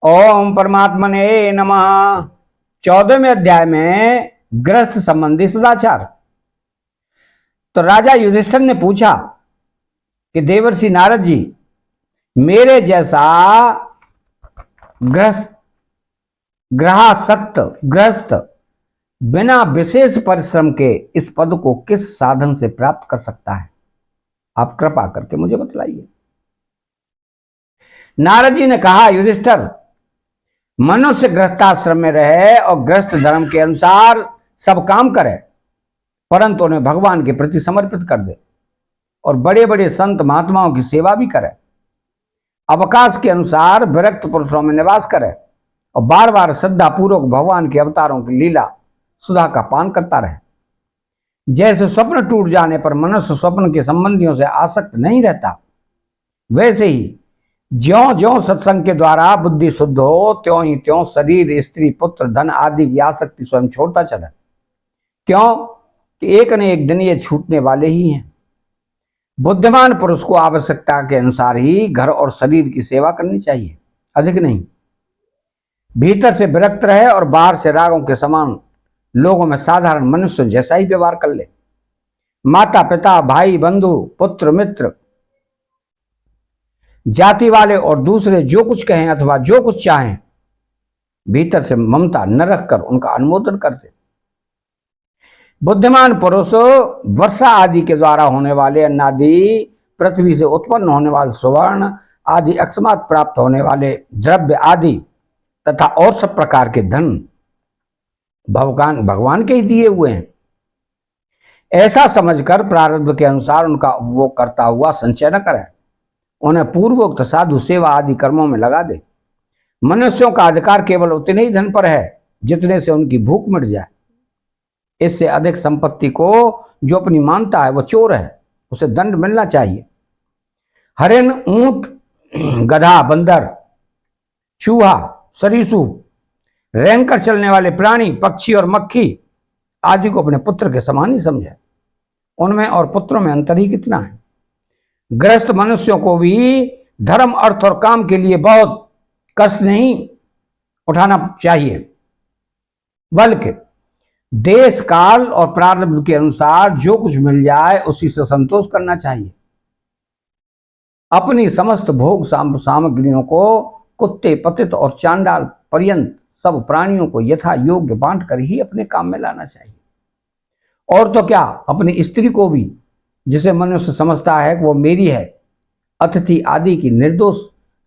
ओम परमात्मने नमः। 14वें अध्याय में गृहस्थ संबंधी सदाचार। तो राजा युधिष्ठिर ने पूछा कि देवर्षि नारद जी, मेरे जैसा ग्रहासक्त गृहस्थ बिना विशेष परिश्रम के इस पद को किस साधन से प्राप्त कर सकता है? आप कृपा करके मुझे बतलाइए। नारद जी ने कहा, युधिष्ठिर, मनुष्य गृहस्थाश्रम में रहे और गृहस्थ धर्म के अनुसार सब काम करे, परंतु उन्हें भगवान के प्रति समर्पित कर दे और बड़े बड़े संत महात्माओं की सेवा भी करे। अवकाश के अनुसार विरक्त पुरुषों में निवास करे और बार बार श्रद्धा पूर्वक भगवान के अवतारों की लीला सुधा का पान करता रहे। जैसे स्वप्न टूट जाने पर मनुष्य स्वप्न के संबंधियों से आसक्त नहीं रहता, वैसे ही ज्यों ज्यों सत्संग के द्वारा बुद्धि शुद्ध हो, त्यों ही त्यों शरीर, स्त्री, पुत्र, धन आदि की आसक्ति स्वयं छोड़ता चले। क्यों कि एक न एक दिन ये छूटने वाले ही हैं। बुद्धिमान पुरुष को आवश्यकता के अनुसार ही घर और शरीर की सेवा करनी चाहिए, अधिक नहीं। भीतर से विरक्त रहे और बाहर से रागों के समान लोगों में साधारण मनुष्य जैसा ही व्यवहार कर ले। माता पिता, भाई बंधु, पुत्र मित्र, जाति वाले और दूसरे जो कुछ कहें अथवा जो कुछ चाहें, भीतर से ममता न रखकर उनका अनुमोदन कर दे। बुद्धिमान पुरुष वर्षा आदि के द्वारा होने वाले अन्नादि, पृथ्वी से उत्पन्न होने वाले सुवर्ण आदि अकस्मात प्राप्त होने वाले द्रव्य आदि तथा और सब प्रकार के धन भगवान के ही दिए हुए हैं, ऐसा समझकर प्रारब्ध के अनुसार उनका उपभोग करता हुआ संचय न करे। उन्हें पूर्वोक्त साधु सेवा आदि कर्मों में लगा दे। मनुष्यों का अधिकार केवल उतने ही धन पर है जितने से उनकी भूख मिट जाए। इससे अधिक संपत्ति को जो अपनी मानता है वो चोर है, उसे दंड मिलना चाहिए। हरिण, ऊंट, गधा, बंदर, चूहा, सरीसृप, रेंगकर चलने वाले प्राणी, पक्षी और मक्खी आदि को अपने पुत्र के समान ही समझे। उनमें और पुत्रों में अंतर ही कितना है। गृहस्थ मनुष्यों को भी धर्म, अर्थ और काम के लिए बहुत कष्ट नहीं उठाना चाहिए, बल्कि देश काल और प्रारब्ध के अनुसार जो कुछ मिल जाए उसी से संतोष करना चाहिए। अपनी समस्त भोग सामग्रियों को कुत्ते, पतित और चांडाल पर्यंत सब प्राणियों को यथा योग्य बांटकर ही अपने काम में लाना चाहिए। और तो क्या, अपनी स्त्री को भी, जिसे मनुष्य समझता है कि वो मेरी है, अतिथि आदि की निर्दोष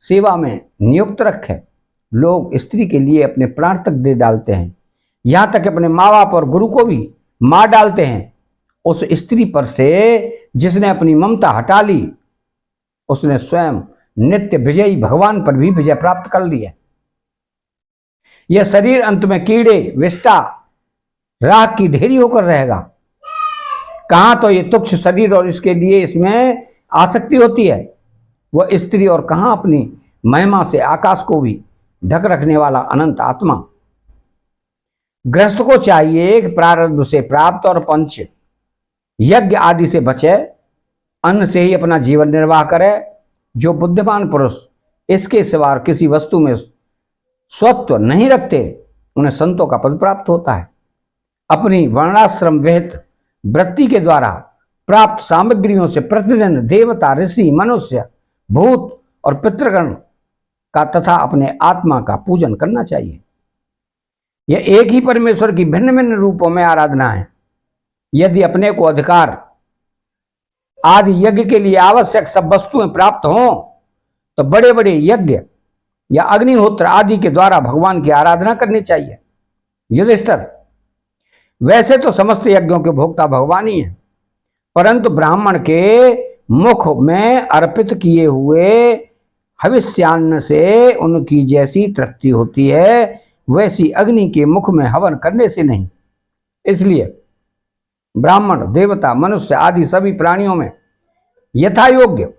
सेवा में नियुक्त रखे। लोग स्त्री के लिए अपने प्राण तक दे डालते हैं, यहां तक अपने माँ बाप और गुरु को भी मार डालते हैं। उस स्त्री पर से जिसने अपनी ममता हटा ली, उसने स्वयं नित्य विजयी भगवान पर भी विजय प्राप्त कर ली है। यह शरीर अंत में कीड़े, विष्ठा, राख की ढेरी होकर रहेगा। कहां तो ये तुच्छ शरीर और इसके लिए इसमें आसक्ति होती है वह स्त्री, और कहां अपनी महिमा से आकाश को भी ढक रखने वाला अनंत आत्मा। गृहस्थ को चाहिए कि प्रारब्ध से प्राप्त और पंच यज्ञ आदि से बचे, अन्न से ही अपना जीवन निर्वाह करे। जो बुद्धिमान पुरुष इसके सिवा किसी वस्तु में स्वत्व नहीं रखते, उन्हें संतों का पद प्राप्त होता है। अपनी वर्णाश्रम विहित वृत्ति के द्वारा प्राप्त सामग्रियों से प्रतिदिन देवता, ऋषि, मनुष्य, भूत और पितृगण का तथा अपने आत्मा का पूजन करना चाहिए। यह एक ही परमेश्वर की भिन्न भिन्न रूपों में आराधना है। यदि अपने को अधिकार आदि यज्ञ के लिए आवश्यक सब वस्तुएं प्राप्त हों तो बड़े बड़े यज्ञ या अग्निहोत्र आदि के द्वारा भगवान की आराधना करनी चाहिए। युधिष्ठिर, वैसे तो समस्त यज्ञों के भोक्ता भगवान ही हैं, परंतु ब्राह्मण के मुख में अर्पित किए हुए हविष्यान्न से उनकी जैसी तृप्ति होती है, वैसी अग्नि के मुख में हवन करने से नहीं। इसलिए ब्राह्मण, देवता, मनुष्य आदि सभी प्राणियों में यथा योग्य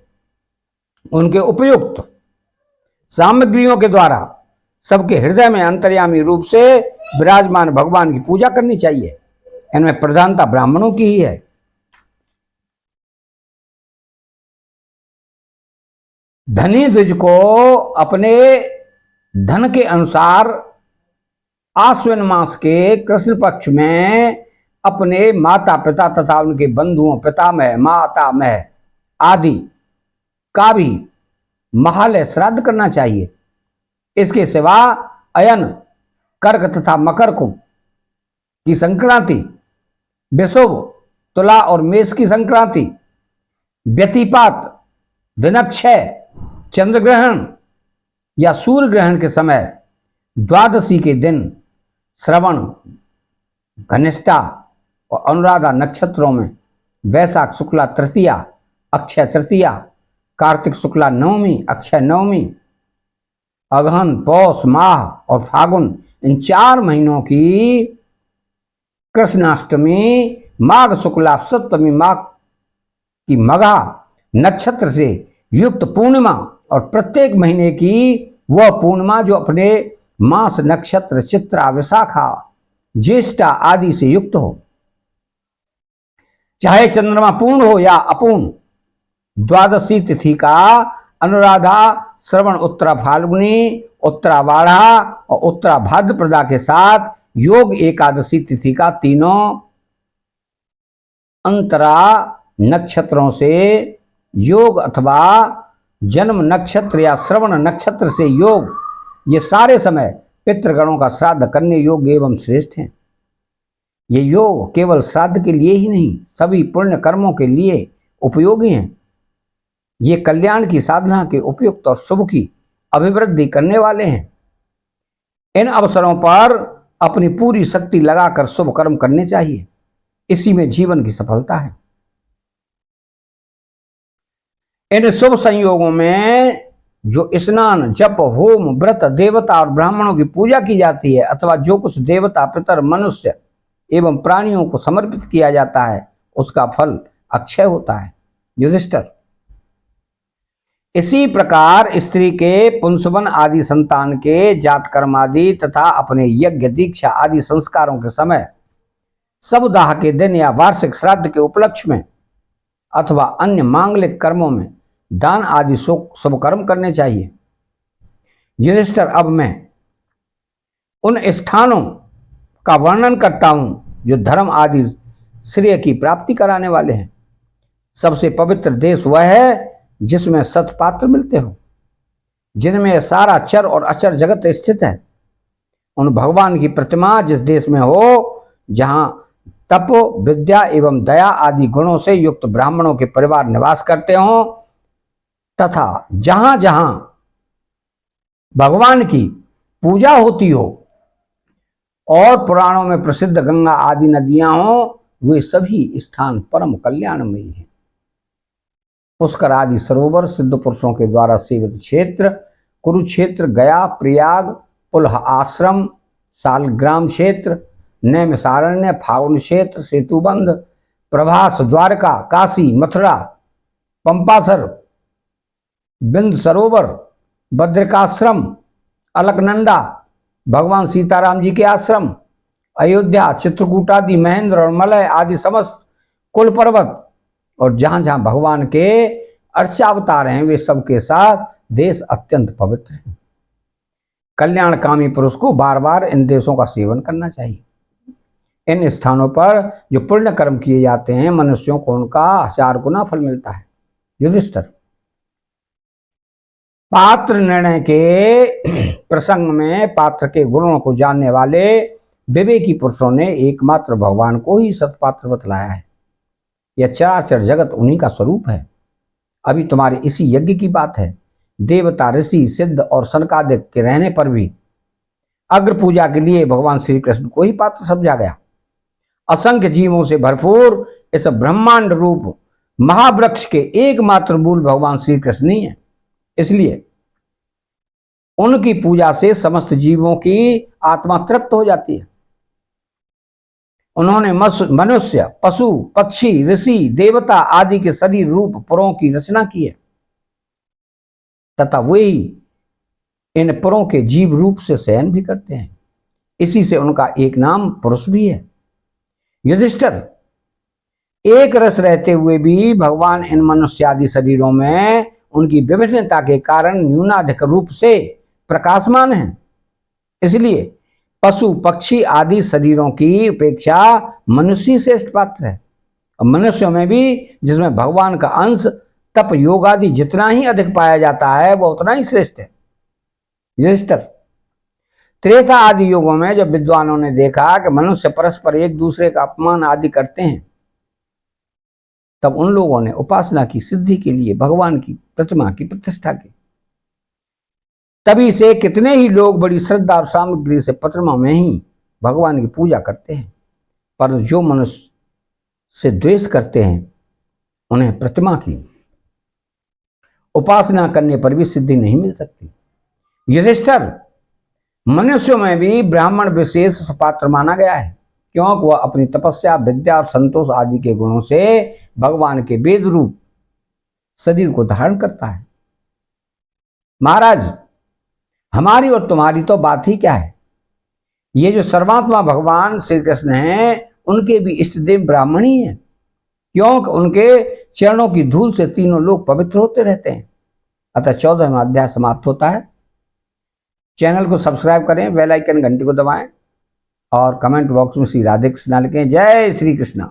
उनके उपयुक्त सामग्रियों के द्वारा सबके हृदय में अंतर्यामी रूप से विराजमान भगवान की पूजा करनी चाहिए। इनमें प्रधानता ब्राह्मणों की ही है। धनी द्विज को अपने धन के अनुसार आश्विन मास के कृष्ण पक्ष में अपने माता पिता तथा उनके बंधुओं, पितामह, मातामह आदि का भी महालय श्राद्ध करना चाहिए। इसके सिवा अयन, कर्क तथा मकर को की संक्रांति, विषुव, तुला और मेष की संक्रांति, व्यतिपात, दिनक्षय, चंद्र ग्रहण या सूर्य ग्रहण के समय, द्वादशी के दिन, श्रवण, घनिष्ठा और अनुराधा नक्षत्रों में वैशाख शुक्ला तृतीया, अक्षय तृतीया, कार्तिक शुक्ला नवमी, अक्षय नवमी, अगहन, पौष माह और फागुन, इन 4 महीनों की कृष्णाष्टमी, माघ शुक्ला सप्तमी, माघ की मघा नक्षत्र से युक्त पूर्णिमा और प्रत्येक महीने की वह पूर्णिमा जो अपने मास नक्षत्र चित्रा, विशाखा, ज्येष्ठा आदि से युक्त हो, चाहे चंद्रमा पूर्ण हो या अपूर्ण। द्वादशी तिथि का अनुराधा, श्रवण, उत्तरा फाल्गुनी, उत्तरा बाढ़ा और उत्तरा भाद्रप्रदा के साथ योग एकादशी तिथि का तीनों अंतरा नक्षत्रों से योग अथवा जन्म नक्षत्र या श्रवण नक्षत्र से योग, ये सारे समय पितृगणों का श्राद्ध करने योग्य एवं श्रेष्ठ हैं। ये योग केवल श्राद्ध के लिए ही नहीं, सभी पुण्य कर्मों के लिए उपयोगी हैं। ये कल्याण की साधना के उपयुक्त और शुभ की अभिवृद्धि करने वाले हैं। इन अवसरों पर अपनी पूरी शक्ति लगाकर शुभ कर्म करने चाहिए, इसी में जीवन की सफलता है। इन शुभ संयोगों में जो स्नान, जप, होम, व्रत, देवता और ब्राह्मणों की पूजा की जाती है अथवा जो कुछ देवता, पितर, मनुष्य एवं प्राणियों को समर्पित किया जाता है, उसका फल अक्षय होता है। युधिष्ठिर, इसी प्रकार स्त्री के पुंसवन आदि संतान के जातकर्म आदि तथा अपने यज्ञ, दीक्षा आदि संस्कारों के समय, सबदाह के दिन या वार्षिक श्राद्ध के उपलक्ष्य में अथवा अन्य मांगलिक कर्मों में दान आदि शुभ कर्म करने चाहिए। युधिष्ठिर, अब मैं उन स्थानों का वर्णन करता हूं जो धर्म आदि श्रेय की प्राप्ति कराने वाले हैं। सबसे पवित्र देश वह है जिसमें सत्पात्र मिलते हो, जिनमें सारा चर और अचर जगत स्थित है। उन भगवान की प्रतिमा जिस देश में हो, जहां तप, विद्या एवं दया आदि गुणों से युक्त ब्राह्मणों के परिवार निवास करते हों तथा जहां जहां भगवान की पूजा होती हो और पुराणों में प्रसिद्ध गंगा आदि नदियां हों, वे सभी स्थान परम कल्याणमयी हैं। पुष्कर आदि सरोवर, सिद्ध पुरुषों के द्वारा सेवित क्षेत्र, कुरुक्षेत्र, गया, प्रयाग, पुलह आश्रम, सालग्राम क्षेत्र, नैमिषारण्य, फागुन क्षेत्र, सेतुबंध, प्रभास, द्वारका, काशी, मथुरा, पंपासर, बिंद सरोवर, बद्रिकाश्रम, अलकनंदा, भगवान सीताराम जी के आश्रम, अयोध्या, चित्रकूट आदि, महेंद्र और मलय आदि समस्त कुल पर्वत और जहां जहां भगवान के अर्चावतार हैं, वे सबके साथ देश अत्यंत पवित्र है। कल्याणकामी पुरुष को बार बार इन देशों का सेवन करना चाहिए। इन स्थानों पर जो पुण्य कर्म किए जाते हैं, मनुष्यों को उनका 1000 गुना फल मिलता है। युधिष्ठिर, पात्र निर्णय के प्रसंग में पात्र के गुणों को जानने वाले विवेकी पुरुषों ने एकमात्र भगवान को ही सत्पात्र बतलाया है। यह चराचर जगत उन्हीं का स्वरूप है। अभी तुम्हारे इसी यज्ञ की बात है। देवता, ऋषि, सिद्ध और सनकादिक के रहने पर भी अग्र पूजा के लिए भगवान श्री कृष्ण को ही पात्र समझा गया। असंख्य जीवों से भरपूर इस ब्रह्मांड रूप महावृक्ष के एकमात्र मूल भगवान श्री कृष्ण ही है। इसलिए उनकी पूजा से समस्त जीवों की आत्मा तृप्त हो जाती है। उन्होंने मनुष्य, पशु, पक्षी, ऋषि, देवता आदि के शरीर रूप पुरों की रचना की है तथा वे इन पुरों के जीव रूप से शयन भी करते हैं। इसी से उनका एक नाम पुरुष भी है। युधिष्ठिर, एक रस रहते हुए भी भगवान इन मनुष्य आदि शरीरों में उनकी विभिन्नता के कारण न्यूनाधिक रूप से प्रकाशमान हैं। इसलिए पशु पक्षी आदि शरीरों की अपेक्षा मनुष्य ही श्रेष्ठ पात्र है। और मनुष्यों में भी जिसमें भगवान का अंश तप योग आदि जितना ही अधिक पाया जाता है वह उतना ही श्रेष्ठ है। युधिष्ठिर, त्रेता आदि युगों में जब विद्वानों ने देखा कि मनुष्य परस्पर एक दूसरे का अपमान आदि करते हैं, तब उन लोगों ने उपासना की सिद्धि के लिए भगवान की प्रतिमा की प्रतिष्ठा की। तभी से कितने ही लोग बड़ी श्रद्धा और सामग्री से प्रतिमा में ही भगवान की पूजा करते हैं, पर जो मनुष्य से द्वेष करते हैं उन्हें प्रतिमा की उपासना करने पर भी सिद्धि नहीं मिल सकती। युधिष्ठिर, मनुष्यों में भी ब्राह्मण विशेष सुपात्र माना गया है, क्योंकि वह अपनी तपस्या विद्या और संतोष आदि के गुणों से भगवान के वेद रूप शरीर को धारण करता है। महाराज, हमारी और तुम्हारी तो बात ही क्या है। ये जो सर्वात्मा भगवान श्री कृष्ण हैं उनके भी इष्ट देव ब्राह्मण ही हैं, क्योंकि उनके चरणों की धूल से तीनों लोग पवित्र होते रहते हैं। अतः 14वां अध्याय समाप्त होता है। चैनल को सब्सक्राइब करें, बेल आइकन घंटी को दबाएं और कमेंट बॉक्स में श्री राधे कृष्णा लिखें। जय श्री कृष्ण।